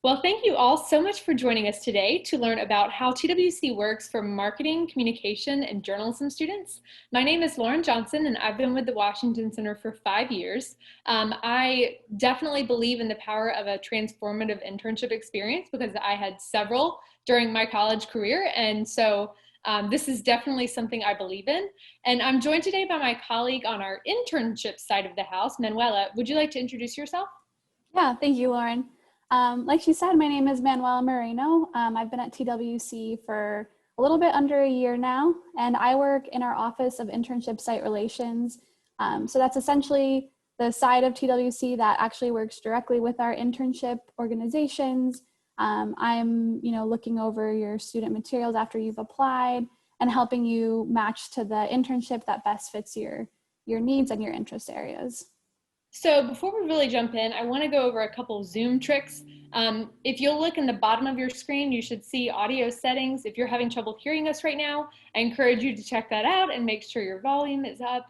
Well, thank you all so much for joining us today to learn about how TWC works for marketing, communication, and journalism students. My name is Lauren Johnson, and I've been with the Washington Center for 5 years. I definitely believe in the power of a transformative internship experience because I had several during my college career, and so this is definitely something I believe in. And I'm joined today by my colleague on our internship side of the house, Manuela. Would you like to introduce yourself? Yeah, thank you, Lauren. Like she said, my name is Manuela Moreno. I've been at TWC for a little bit under a year now, and I work in our Office of Internship Site Relations. So that's essentially the side of TWC that actually works directly with our internship organizations. I'm, looking over your student materials after you've applied and helping you match to the internship that best fits your needs and your interest areas. So before we really jump in, I want to go over a couple of Zoom tricks. If you'll look in the bottom of your screen, you should see audio settings. If you're having trouble hearing us right now, I encourage you to check that out and make sure your volume is up.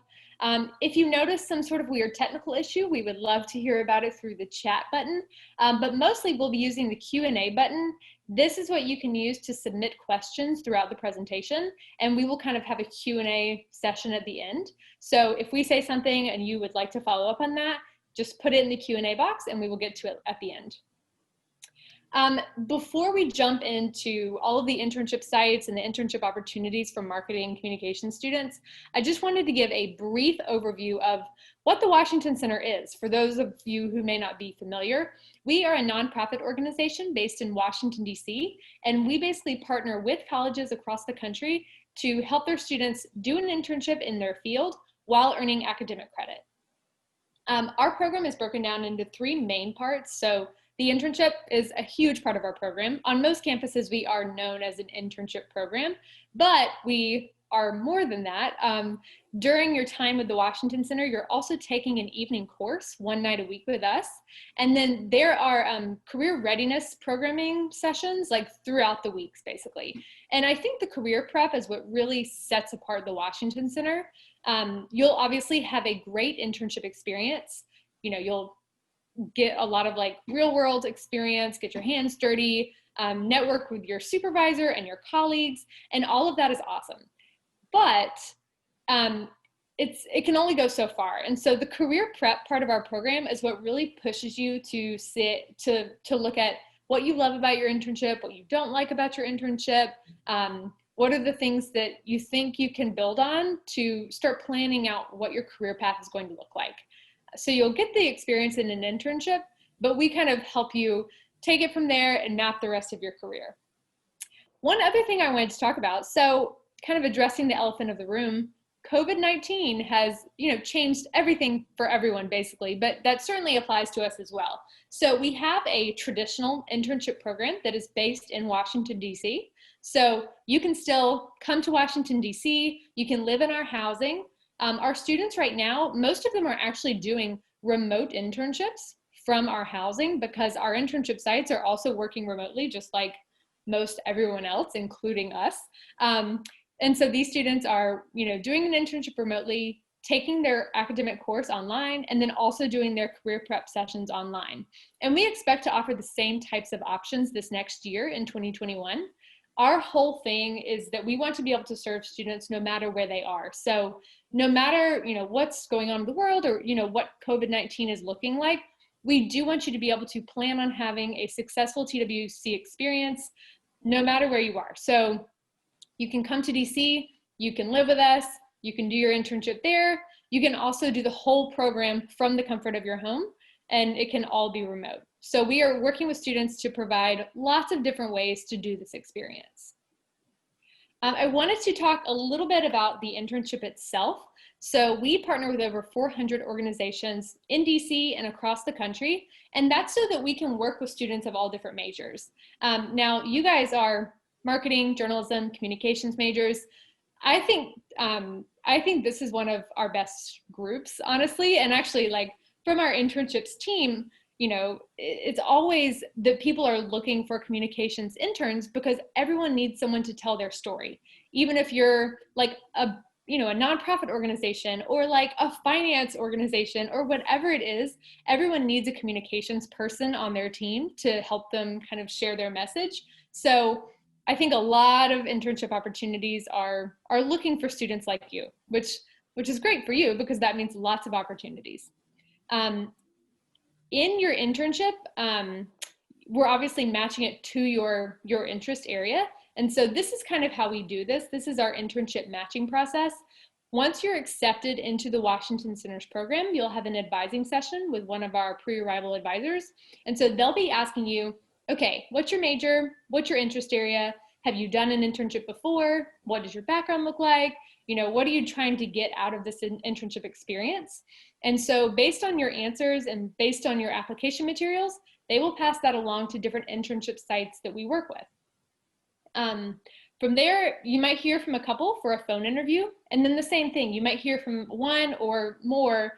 If you notice some sort of weird technical issue, we would love to hear about it through the chat button, but mostly we'll be using the Q&A button. This is what you can use to submit questions throughout the presentation, and we will kind of have a Q&A session at the end. So if we say something and you would like to follow up on that, just put it in the Q&A box and we will get to it at the end. Before we jump into all of the internship sites and the internship opportunities for marketing and communication students, I just wanted to give a brief overview of what the Washington Center is. For those of you who may not be familiar, we are a nonprofit organization based in Washington, D.C., and we basically partner with colleges across the country to help their students do an internship in their field while earning academic credit. Our program is broken down into three main parts. So the internship is a huge part of our program. On most campuses, we are known as an internship program, but we are more than that. During your time with the Washington Center, you're also taking an evening course one night a week with us. And then there are career readiness programming sessions like throughout the weeks, basically. And I think the career prep is what really sets apart the Washington Center. You'll obviously have a great internship experience. You'll get a lot of like real world experience, get your hands dirty, network with your supervisor and your colleagues, and all of that is awesome. But it can only go so far. And so the career prep part of our program is what really pushes you to look at what you love about your internship, what you don't like about your internship, what are the things that you think you can build on to start planning out what your career path is going to look like. So you'll get the experience in an internship, but we kind of help you take it from there and map the rest of your career. One other thing I wanted to talk about, so kind of addressing the elephant of the room, COVID-19 has, changed everything for everyone basically, but that certainly applies to us as well. So we have a traditional internship program that is based in Washington, D.C. So you can still come to Washington, D.C., you can live in our housing. Our students right now, most of them are actually doing remote internships from our housing because our internship sites are also working remotely, just like most everyone else, including us. And so these students are, doing an internship remotely, taking their academic course online, and then also doing their career prep sessions online. And we expect to offer the same types of options this next year in 2021. Our whole thing is that we want to be able to serve students no matter where they are. So no matter, what's going on in the world or, what COVID-19 is looking like, we do want you to be able to plan on having a successful TWC experience no matter where you are. So you can come to DC, you can live with us, you can do your internship there. You can also do the whole program from the comfort of your home, and it can all be remote. So we are working with students to provide lots of different ways to do this experience. I wanted to talk a little bit about the internship itself. So we partner with over 400 organizations in DC and across the country, and that's so that we can work with students of all different majors. Now, you guys are marketing, journalism, communications majors. I think this is one of our best groups, honestly, and actually, like, from our internships team, it's always that people are looking for communications interns because everyone needs someone to tell their story. Even if you're like a you know, a nonprofit organization or like a finance organization or whatever it is, everyone needs a communications person on their team to help them kind of share their message. So I think a lot of internship opportunities are looking for students like you, which is great for you because that means lots of opportunities. In your internship, we're obviously matching it to your interest area. And so this is kind of how we do this. This is our internship matching process. Once you're accepted into the Washington Center's program, you'll have an advising session with one of our pre-arrival advisors. And so they'll be asking you, okay, what's your major? What's your interest area? Have you done an internship before? What does your background look like? You know, what are you trying to get out of this internship experience? And so based on your answers and based on your application materials, they will pass that along to different internship sites that we work with. From there, you might hear from a couple for a phone interview, and then the same thing, you might hear from one or more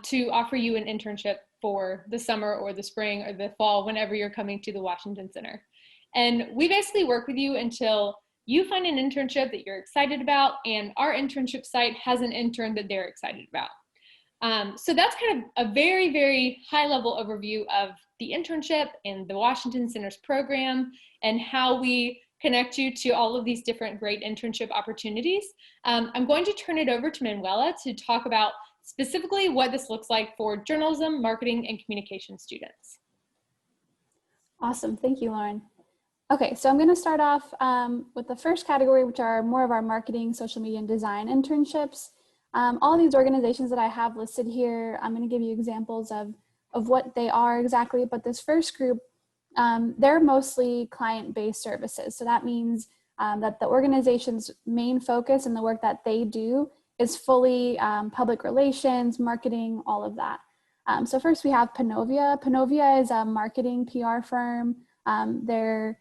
to offer you an internship for the summer or the spring or the fall, whenever you're coming to the Washington Center. And we basically work with you until you find an internship that you're excited about and our internship site has an intern that they're excited about. So that's kind of a very, very high level overview of the internship and the Washington Center's program and how we connect you to all of these different great internship opportunities. I'm going to turn it over to Manuela to talk about specifically what this looks like for journalism, marketing, and communication students. Awesome, thank you, Lauren. Okay, so I'm gonna start off with the first category, which are more of our marketing, social media, and design internships. All these organizations that I have listed here, I'm going to give you examples of what they are exactly, but this first group, they're mostly client-based services. So that means that the organization's main focus and the work that they do is fully public relations, marketing, all of that. So first we have Panovia. Panovia is a marketing PR firm. Their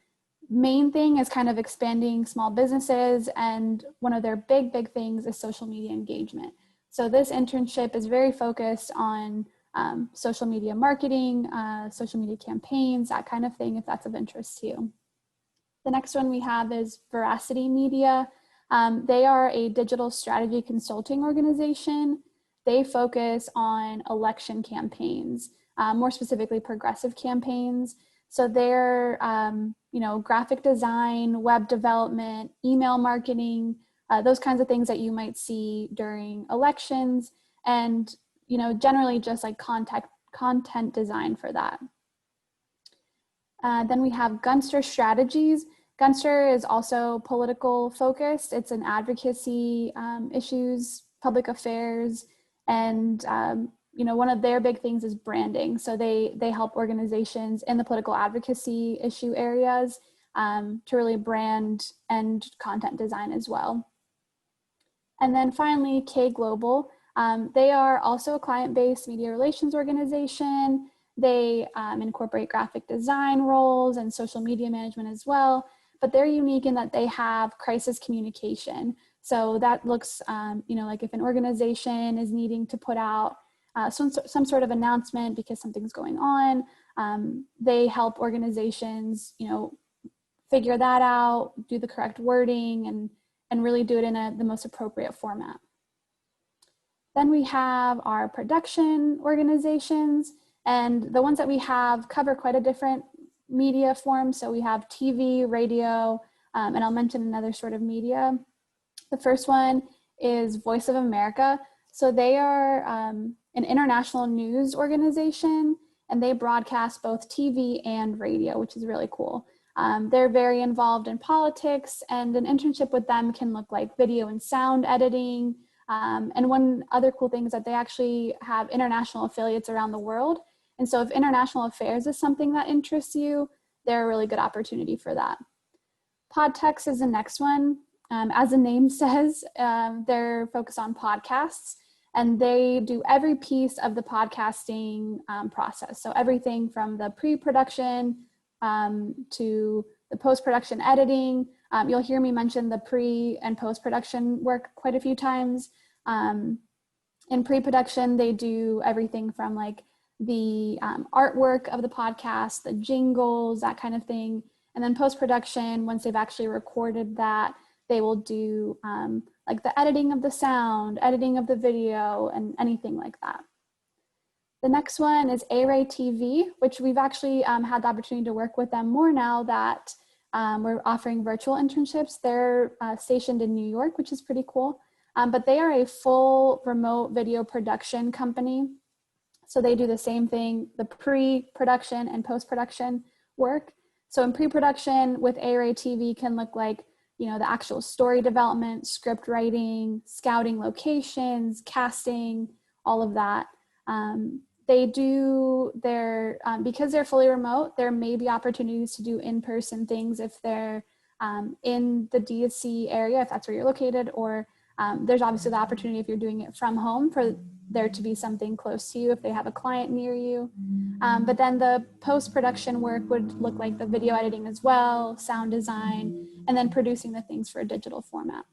main thing is kind of expanding small businesses, and one of their big things is social media engagement. So this internship is very focused on social media marketing, social media campaigns, that kind of thing, if that's of interest to you. The next one we have is Veracity Media. They are a digital strategy consulting organization. They focus on election campaigns, more specifically progressive campaigns. So they're, you know, graphic design, web development, email marketing, those kinds of things that you might see during elections, and, you know, generally just like content design for that. Then we have Gunster Strategies. Gunster is also political focused. It's an advocacy issues, public affairs, and you know, one of their big things is branding. So they help organizations in the political advocacy issue areas to really brand and content design as well. And then finally, K Global. They are also a client-based media relations organization. They incorporate graphic design roles and social media management as well, but they're unique in that they have crisis communication. So that looks, you know, like if an organization is needing to put out some sort of announcement because something's going on, they help organizations, you know, figure that out, do the correct wording, and really do it in the most appropriate format. Then we have our production organizations, and the ones that we have cover quite a different media form. So we have TV, radio, and I'll mention another sort of media. The first one is Voice of America. So they are an international news organization, and they broadcast both TV and radio, which is really cool. They're very involved in politics, and an internship with them can look like video and sound editing. And one other cool thing is that they actually have international affiliates around the world. And so if international affairs is something that interests you, they're a really good opportunity for that. Podtext is the next one. As the name says, they're focused on podcasts, and they do every piece of the podcasting process. So everything from the pre-production to the post-production editing. You'll hear me mention the pre and post-production work quite a few times. In pre-production, they do everything from like the artwork of the podcast, the jingles, that kind of thing. And then post-production, once they've actually recorded that, They will do like the editing of the sound, editing of the video, and anything like that. The next one is A-Ray TV, which we've actually had the opportunity to work with them more now that we're offering virtual internships. They're stationed in New York, which is pretty cool. But they are a full remote video production company. So they do the same thing, the pre-production and post-production work. So in pre-production with A-Ray TV can look like, you know, the actual story development, script writing, scouting locations, casting, all of that. They do their, because they're fully remote, there may be opportunities to do in-person things if they're in the DC area, if that's where you're located, or there's obviously the opportunity if you're doing it from home for there to be something close to you if they have a client near you. But then the post-production work would look like the video editing as well, sound design, and then producing the things for a digital format.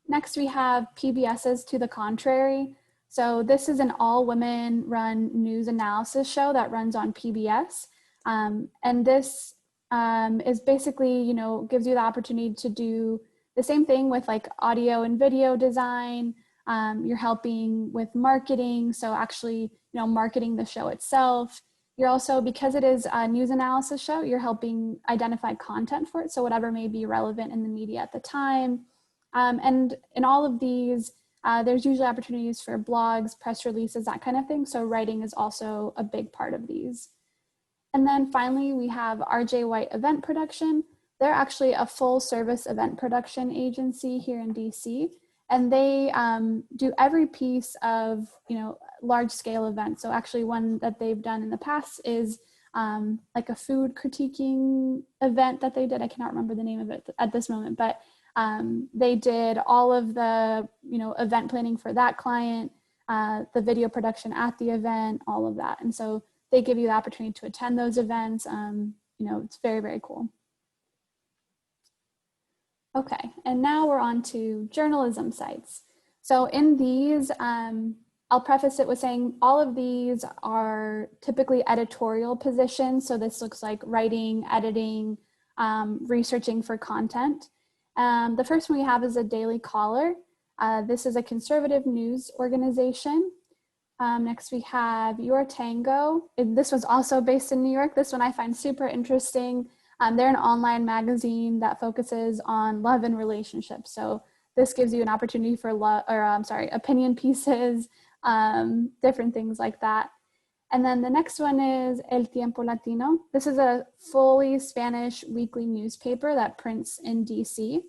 Next, we have PBS's To the Contrary. So this is an all-women run news analysis show that runs on PBS. And this is basically, you know, gives you the opportunity to do the same thing with like audio and video design. You're helping with marketing. So actually, you know, marketing the show itself. You're also, because it is a news analysis show, you're helping identify content for it. So whatever may be relevant in the media at the time. And in all of these, there's usually opportunities for blogs, press releases, that kind of thing. So writing is also a big part of these. And then finally, we have RJ White Event Production. They're actually a full service event production agency here in DC. And they do every piece of, you know, large scale events. So actually one that they've done in the past is like a food critiquing event that they did. I cannot remember the name of it at this moment, but they did all of the, you know, event planning for that client, the video production at the event, all of that. And so they give you the opportunity to attend those events. You know, it's very, very cool. Okay, and now we're on to journalism sites. So in these, I'll preface it with saying all of these are typically editorial positions. So this looks like writing, editing, researching for content. The first one we have is a Daily Caller. This is a conservative news organization. Next we have Your Tango. This was also based in New York. This one I find super interesting. They're an online magazine that focuses on love and relationships. So this gives you an opportunity for opinion pieces, different things like that. And then the next one is El Tiempo Latino. This is a fully Spanish weekly newspaper that prints in DC.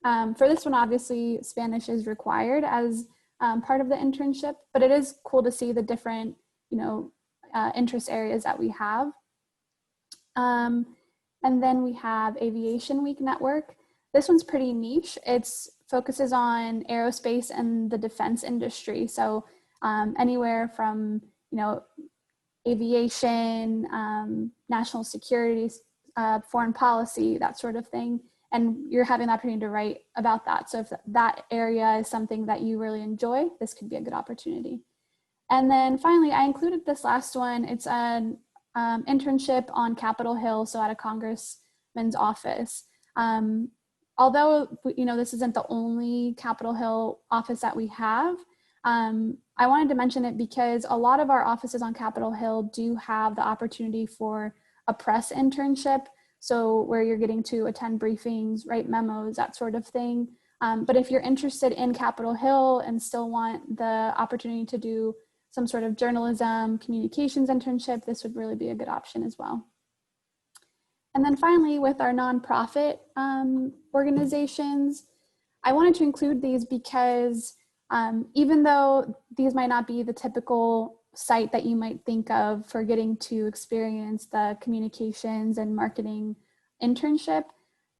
For this one, obviously, Spanish is required as part of the internship, but it is cool to see the different, you know, interest areas that we have. And then we have Aviation Week Network. This one's pretty niche. It focuses on aerospace and the defense industry. So anywhere from, you know, aviation, national security, foreign policy, that sort of thing. And you're having the opportunity to write about that. So if that area is something that you really enjoy, this could be a good opportunity. And then finally, I included this last one. It's an internship on Capitol Hill, so at a congressman's office. Although, you know, this isn't the only Capitol Hill office that we have, I wanted to mention it because a lot of our offices on Capitol Hill do have the opportunity for a press internship. So where you're getting to attend briefings, write memos, that sort of thing. But if you're interested in Capitol Hill and still want the opportunity to do some sort of journalism, communications internship, this would really be a good option as well. And then finally, with our nonprofit organizations, I wanted to include these because even though these might not be the typical site that you might think of for getting to experience the communications and marketing internship,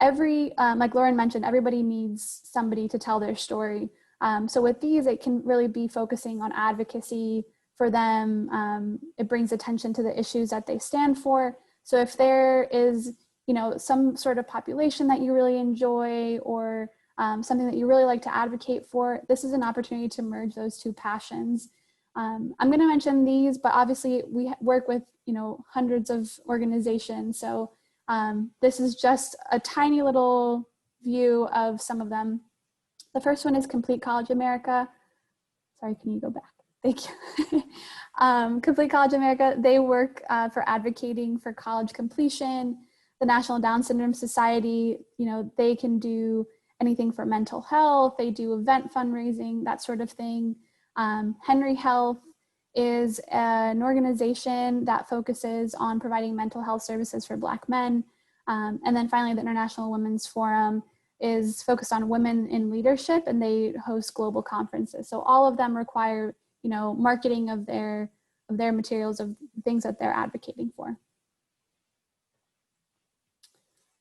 like Lauren mentioned, everybody needs somebody to tell their story. So with these, it can really be focusing on advocacy for them. It brings attention to the issues that they stand for. So if there is, you know, some sort of population that you really enjoy or something that you really like to advocate for, this is an opportunity to merge those two passions. I'm going to mention these, but obviously we work with, you know, hundreds of organizations. So this is just a tiny little view of some of them. The first one is Complete College America. Sorry, can you go back? Thank you. Complete College America, they work for advocating for college completion. The National Down Syndrome Society, they can do anything for mental health. They do event fundraising, that sort of thing. Henry Health is an organization that focuses on providing mental health services for Black men. And then finally, the International Women's Forum is focused on women in leadership, and they host global conferences. So all of them require, marketing of their materials, of things that they're advocating for.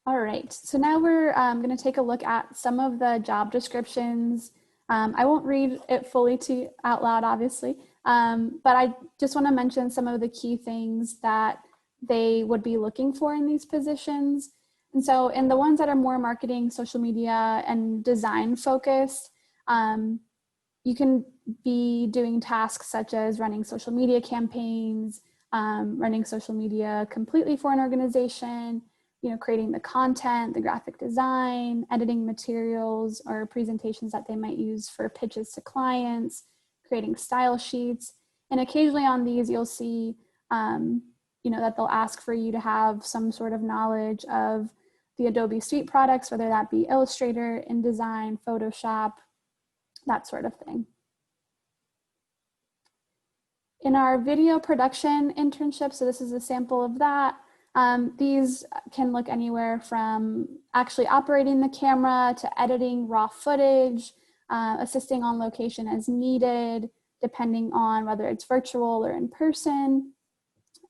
All right, so now we're going to take a look at some of the job descriptions. I won't read it fully out loud, obviously, but I just want to mention some of the key things that they would be looking for in these positions. And so in the ones that are more marketing, social media, and design focused, you can be doing tasks such as running social media campaigns, running social media completely for an organization, creating the content, the graphic design, editing materials or presentations that they might use for pitches to clients, creating style sheets. And occasionally on these, you'll see, that they'll ask for you to have some sort of knowledge of the Adobe Suite products, whether that be Illustrator, InDesign, Photoshop, that sort of thing. In our video production internship, so this is a sample of that, these can look anywhere from actually operating the camera to editing raw footage, assisting on location as needed, depending on whether it's virtual or in person.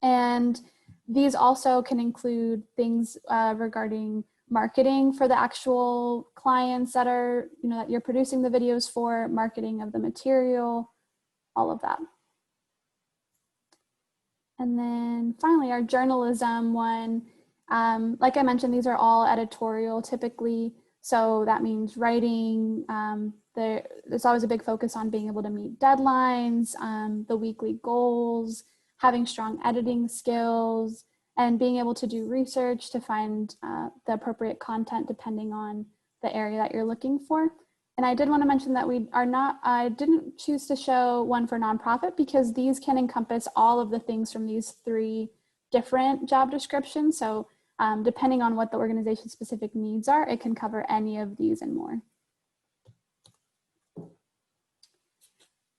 And these also can include things regarding marketing for the actual clients that are, that you're producing the videos for, marketing of the material, all of that. And then finally, our journalism one, like I mentioned, these are all editorial typically. So that means writing. There's always a big focus on being able to meet deadlines, the weekly goals, having strong editing skills, and being able to do research to find the appropriate content depending on the area that you're looking for. And I did want to mention that I didn't choose to show one for nonprofit because these can encompass all of the things from these 3 different job descriptions. So depending on what the organization's specific needs are, it can cover any of these and more.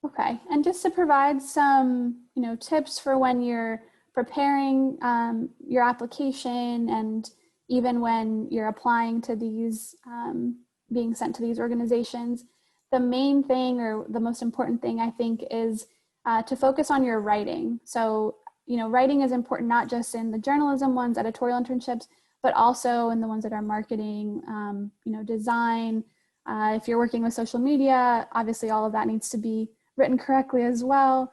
Okay, and just to provide some, tips for when you're preparing your application and even when you're applying to these, being sent to these organizations, the main thing or the most important thing I think is to focus on your writing. So, writing is important not just in the journalism ones, editorial internships, but also in the ones that are marketing, design. If you're working with social media, obviously all of that needs to be written correctly as well.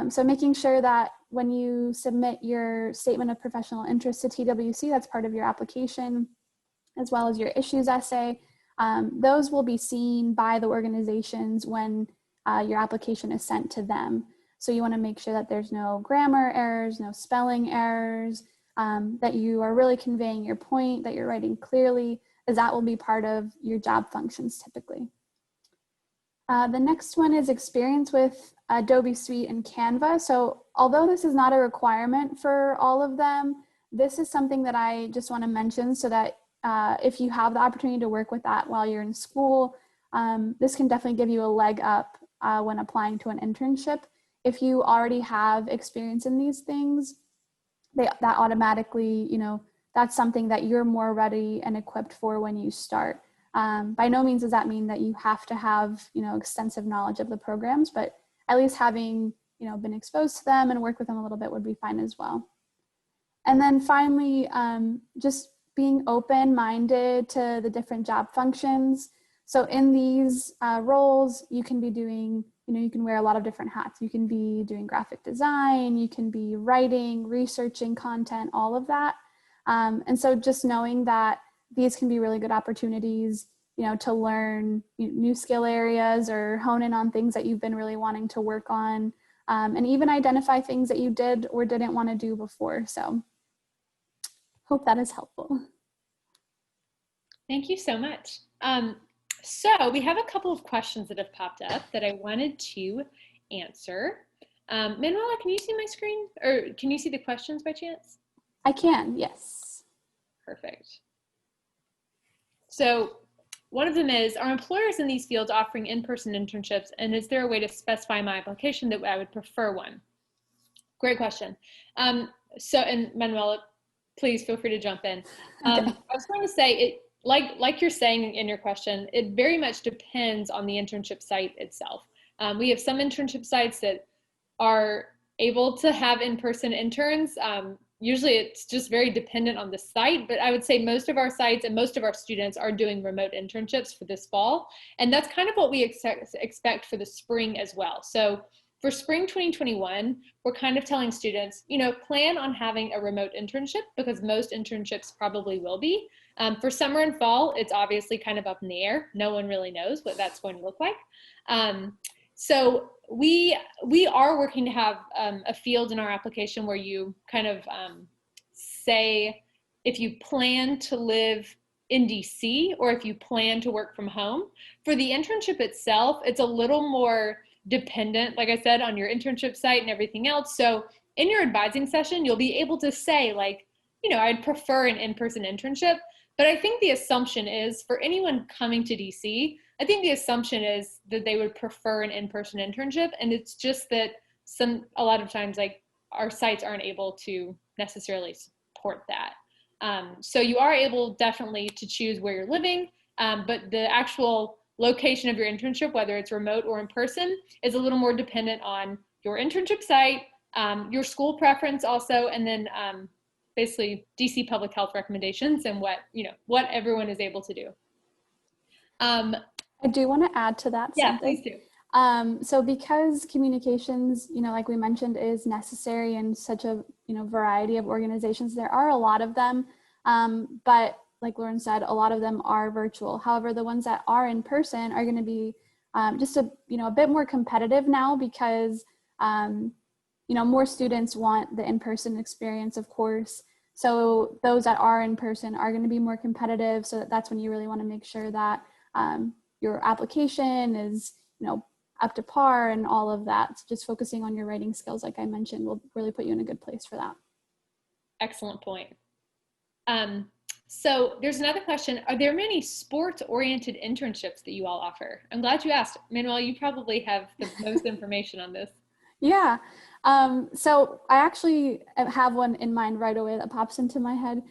So making sure that when you submit your statement of professional interest to TWC, that's part of your application, as well as your issues essay, those will be seen by the organizations when your application is sent to them. So you want to make sure that there's no grammar errors, no spelling errors, that you are really conveying your point, that you're writing clearly, as that will be part of your job functions typically. The next one is experience with Adobe Suite and Canva. So although this is not a requirement for all of them, this is something that I just want to mention so that if you have the opportunity to work with that while you're in school, this can definitely give you a leg up when applying to an internship. If you already have experience in these things, that automatically, that's something that you're more ready and equipped for when you start. By no means does that mean that you have to have, extensive knowledge of the programs, but at least having, been exposed to them and work with them a little bit would be fine as well. And then finally, just being open-minded to the different job functions. So in these roles, you can be doing, you can wear a lot of different hats. You can be doing graphic design, you can be writing, researching content, all of that. And so just knowing that these can be really good opportunities, to learn new skill areas or hone in on things that you've been really wanting to work on, and even identify things that you did or didn't want to do before. So hope that is helpful. Thank you so much. So we have a couple of questions that have popped up that I wanted to answer. Manuela, can you see my screen, or can you see the questions by chance? I can, yes. Perfect. So one of them is, are employers in these fields offering in-person internships, and is there a way to specify in my application that I would prefer one? Great question. And Manuela, please feel free to jump in. Okay. I was going to say, it, like you're saying in your question, it very much depends on the internship site itself. We have some internship sites that are able to have in-person interns. Usually it's just very dependent on the site, but I would say most of our sites and most of our students are doing remote internships for this fall. And that's kind of what we expect for the spring as well. So for spring 2021, we're kind of telling students, plan on having a remote internship because most internships probably will be. For summer and fall, it's obviously kind of up in the air. No one really knows what that's going to look like. So we are working to have a field in our application where you kind of say if you plan to live in DC or if you plan to work from home. For the internship itself, it's a little more dependent, like I said, on your internship site and everything else. So in your advising session, you'll be able to say like, I'd prefer an in-person internship. But I think the assumption is for anyone coming to DC, I think the assumption is that they would prefer an in-person internship. And it's just that a lot of times like our sites aren't able to necessarily support that. So you are able definitely to choose where you're living, but the actual location of your internship, whether it's remote or in person, is a little more dependent on your internship site, your school preference also, and then basically DC public health recommendations and what everyone is able to do. I do want to add to that yeah, something. Please do. So because communications, like we mentioned, is necessary in such a, variety of organizations, there are a lot of them, but like Lauren said, a lot of them are virtual. However, the ones that are in person are going to be just a bit more competitive now because, more students want the in-person experience, of course. So those that are in person are going to be more competitive. So that's when you really want to make sure that your application is, up to par and all of that. So just focusing on your writing skills, like I mentioned, will really put you in a good place for that. Excellent point. So there's another question. Are there many sports-oriented internships that you all offer? I'm glad you asked. Manuel, you probably have the most information on this. Yeah. So I actually have one in mind right away that pops into my head.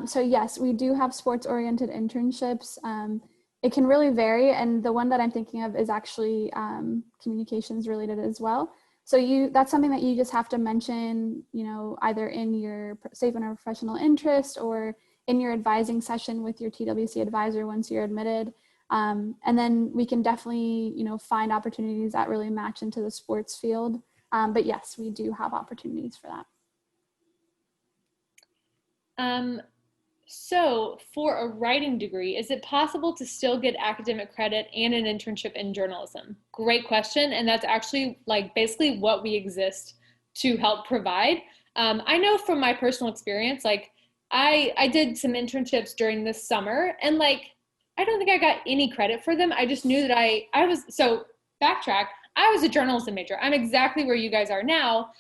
So yes, we do have sports-oriented internships. It can really vary, and the one that I'm thinking of is actually communications related as well. So that's something that you just have to mention, either in your statement of professional interest or in your advising session with your TWC advisor once you're admitted. And then we can definitely, find opportunities that really match into the sports field. But yes, we do have opportunities for that. So for a writing degree, is it possible to still get academic credit and an internship in journalism? Great question. And that's actually basically what we exist to help provide. I know from my personal experience, I did some internships during this summer and I don't think I got any credit for them. I just knew that I was, so backtrack, I was a journalism major. I'm exactly where you guys are now.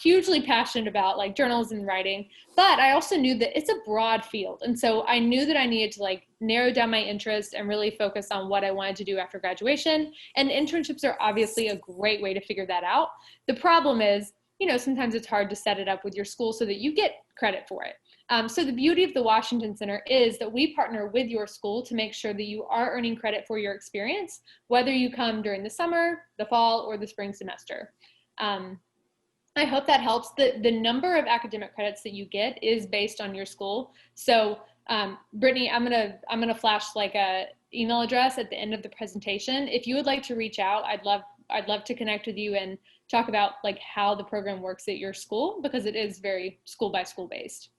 Hugely passionate about journalism and writing, but I also knew that it's a broad field. And so I knew that I needed to narrow down my interest and really focus on what I wanted to do after graduation. And internships are obviously a great way to figure that out. The problem is, sometimes it's hard to set it up with your school so that you get credit for it. So the beauty of the Washington Center is that we partner with your school to make sure that you are earning credit for your experience, whether you come during the summer, the fall, or the spring semester. I hope that helps. The number of academic credits that you get is based on your school. So Brittany, I'm gonna flash a email address at the end of the presentation. If you would like to reach out, I'd love to connect with you and talk about how the program works at your school, because it is very school by school based.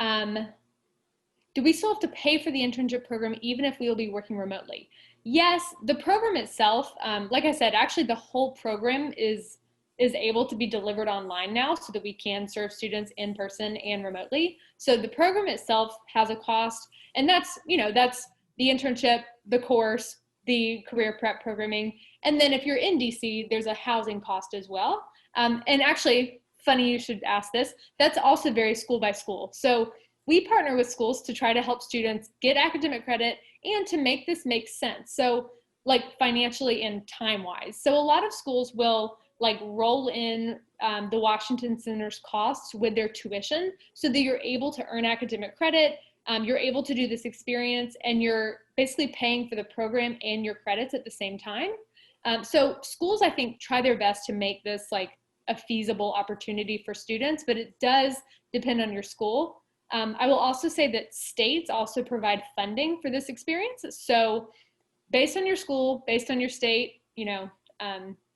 Do we still have to pay for the internship program even if we will be working remotely? Yes, the program itself, like I said, actually the whole program is is able to be delivered online now so that we can serve students in person and remotely. So the program itself has a cost, and that's, that's the internship, the course, the career prep programming. And then if you're in DC, there's a housing cost as well. And actually, funny you should ask this, that's also very school by school. So we partner with schools to try to help students get academic credit and to make this make sense. So like financially and time-wise. So a lot of schools will like roll in the Washington Center's costs with their tuition so that you're able to earn academic credit, you're able to do this experience, and you're basically paying for the program and your credits at the same time. So schools, I think, try their best to make this like a feasible opportunity for students, but it does depend on your school. I will also say that states also provide funding for this experience. So based on your school, based on your state,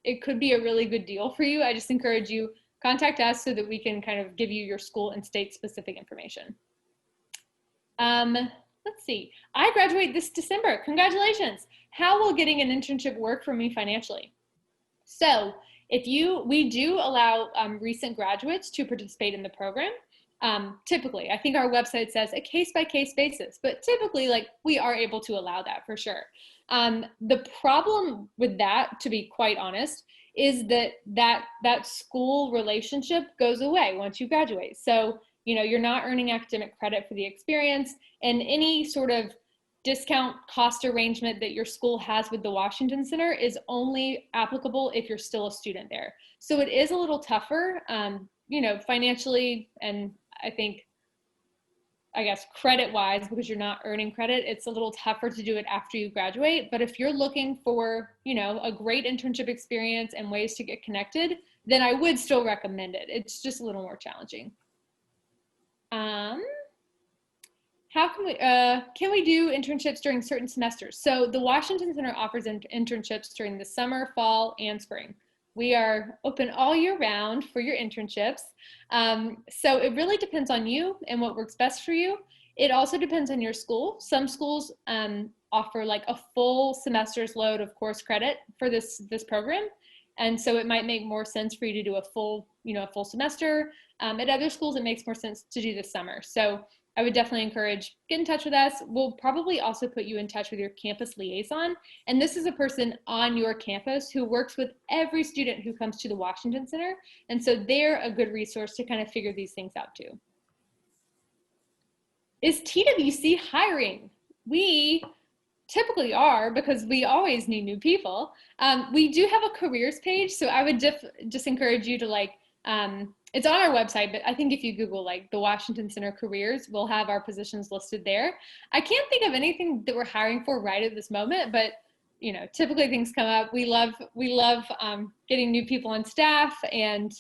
it could be a really good deal for you. I just encourage you, contact us so that we can kind of give you your school and state specific information. Let's see. I graduate this December. Congratulations. How will getting an internship work for me financially? So we do allow recent graduates to participate in the program. Typically, I think our website says a case-by-case basis, but typically, like, we are able to allow that for sure. The problem with that, to be quite honest, is that school relationship goes away once you graduate. So, you're not earning academic credit for the experience, and any sort of discount cost arrangement that your school has with the Washington Center is only applicable if you're still a student there. So it is a little tougher, financially, and I guess credit-wise, because you're not earning credit, it's a little tougher to do it after you graduate. But if you're looking for, a great internship experience and ways to get connected, then I would still recommend it. It's just a little more challenging. How can we do internships during certain semesters? So the Washington Center offers internships during the summer, fall, and spring. We are open all year round for your internships. So it really depends on you and what works best for you. It also depends on your school. Some schools offer like a full semester's load of course credit for this program. And so it might make more sense for you to do a full semester. At other schools, it makes more sense to do the summer. So I would definitely encourage, get in touch with us. We'll probably also put you in touch with your campus liaison. And this is a person on your campus who works with every student who comes to the Washington Center. And so they're a good resource to kind of figure these things out too. Is TWC hiring? We typically are, because we always need new people. We do have a careers page. So I would just encourage you to it's on our website, but I think if you Google the Washington Center careers, we'll have our positions listed there. I can't think of anything that we're hiring for right at this moment, but typically things come up. We love getting new people on staff, and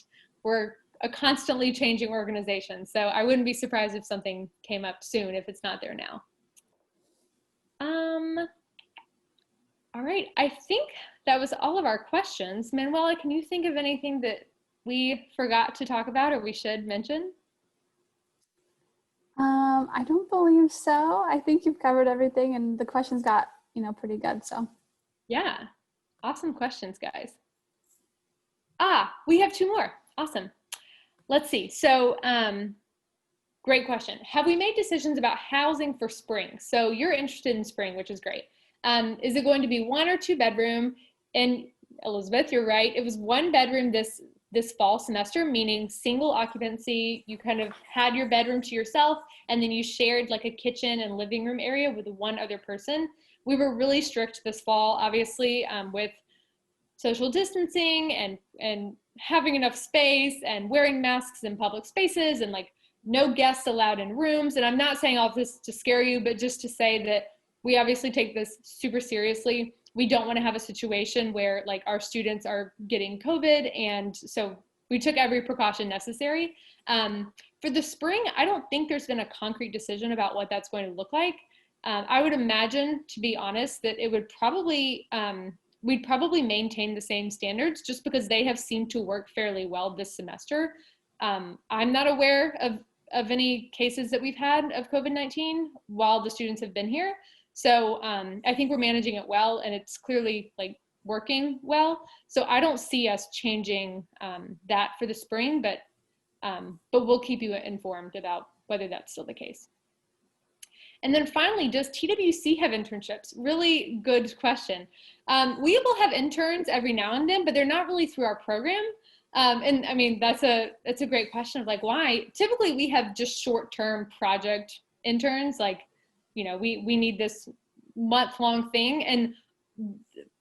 we're a constantly changing organization. So I wouldn't be surprised if something came up soon if it's not there now. All right, I think that was all of our questions. Manuela, can you think of anything that we forgot to talk about or we should mention? I don't believe so. I think you've covered everything, and the questions got, pretty good, so. Yeah, awesome questions, guys. We have two more. Awesome. Let's see. So, great question. Have we made decisions about housing for spring? So you're interested in spring, which is great. Is it going to be 1 or 2 bedroom? And Elizabeth, you're right. It was 1 bedroom this fall semester, meaning single occupancy. You kind of had your bedroom to yourself, and then you shared like a kitchen and living room area with 1 other person. We were really strict this fall, obviously, with social distancing and having enough space and wearing masks in public spaces and no guests allowed in rooms. And I'm not saying all of this to scare you, but just to say that we obviously take this super seriously. We don't want to have a situation where our students are getting COVID. And so we took every precaution necessary. For the spring, I don't think there's been a concrete decision about what that's going to look like. I would imagine, to be honest, that it would probably, we'd probably maintain the same standards just because they have seemed to work fairly well this semester. I'm not aware of any cases that we've had of COVID-19 while the students have been here. So I think we're managing it well, and it's clearly working well. So I don't see us changing that for the spring, but we'll keep you informed about whether that's still the case. And then finally, does TWC have internships? Really good question. We will have interns every now and then, but they're not really through our program. And I mean, that's a great question of like, why? Typically we have just short-term project interns, like, you know, we need this month-long thing, and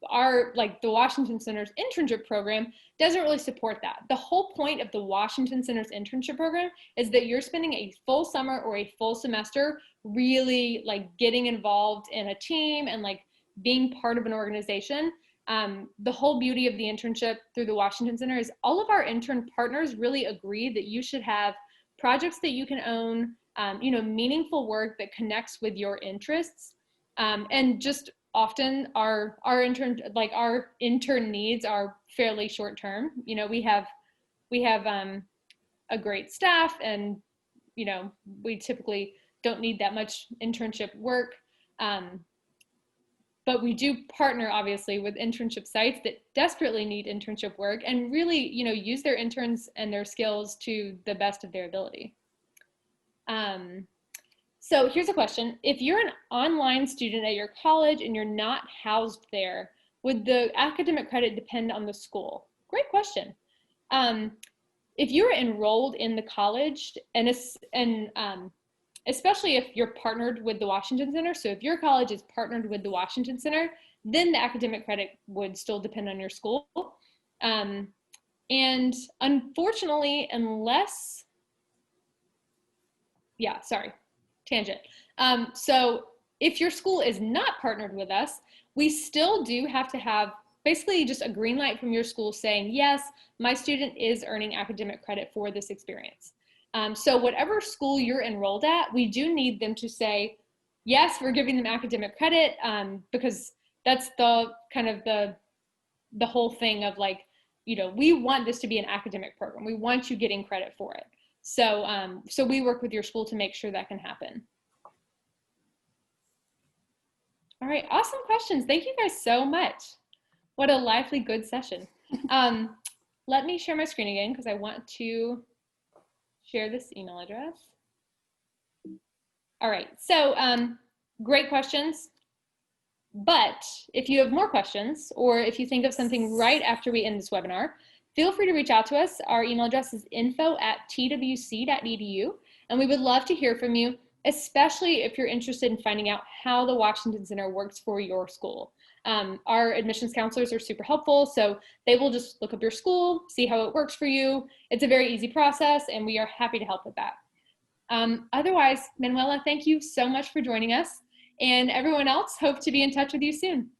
our, like, the Washington Center's internship program doesn't really support that. The whole point of the Washington Center's internship program is that you're spending a full summer or a full semester really like getting involved in a team and like being part of an organization. The whole beauty of the internship through the Washington Center is all of our intern partners really agree that you should have projects that you can own, you know, meaningful work that connects with your interests. And just often our intern needs are fairly short term. You know, we have a great staff, and, you know, we typically don't need that much internship work. But we do partner, obviously, with internship sites that desperately need internship work and really, you know, use their interns and their skills to the best of their ability. So here's a question. If you're an online student at your college and you're not housed there, would the academic credit depend on the school? Great question. If you're enrolled in the college, and especially if you're partnered with the Washington Center, so if your college is partnered with the Washington Center, then the academic credit would still depend on your school. And unfortunately, unless, tangent. So if your school is not partnered with us, we still do have to have basically just a green light from your school saying, yes, my student is earning academic credit for this experience. So whatever school you're enrolled at, we do need them to say, yes, we're giving them academic credit, because that's the kind of the whole thing of like, you know, we want this to be an academic program. We want you getting credit for it. So, so we work with your school to make sure that can happen. All right, awesome questions. Thank you guys so much. What a lively, good session. Let me share my screen again because I want to share this email address. All right, so great questions. But if you have more questions, or if you think of something right after we end this webinar, feel free to reach out to us. Our email address is info@twc.edu, and we would love to hear from you, especially if you're interested in finding out how the Washington Center works for your school. Our admissions counselors are super helpful, so they will just look up your school, see how it works for you. It's a very easy process, and we are happy to help with that. Otherwise, Manuela, thank you so much for joining us, and everyone else, hope to be in touch with you soon.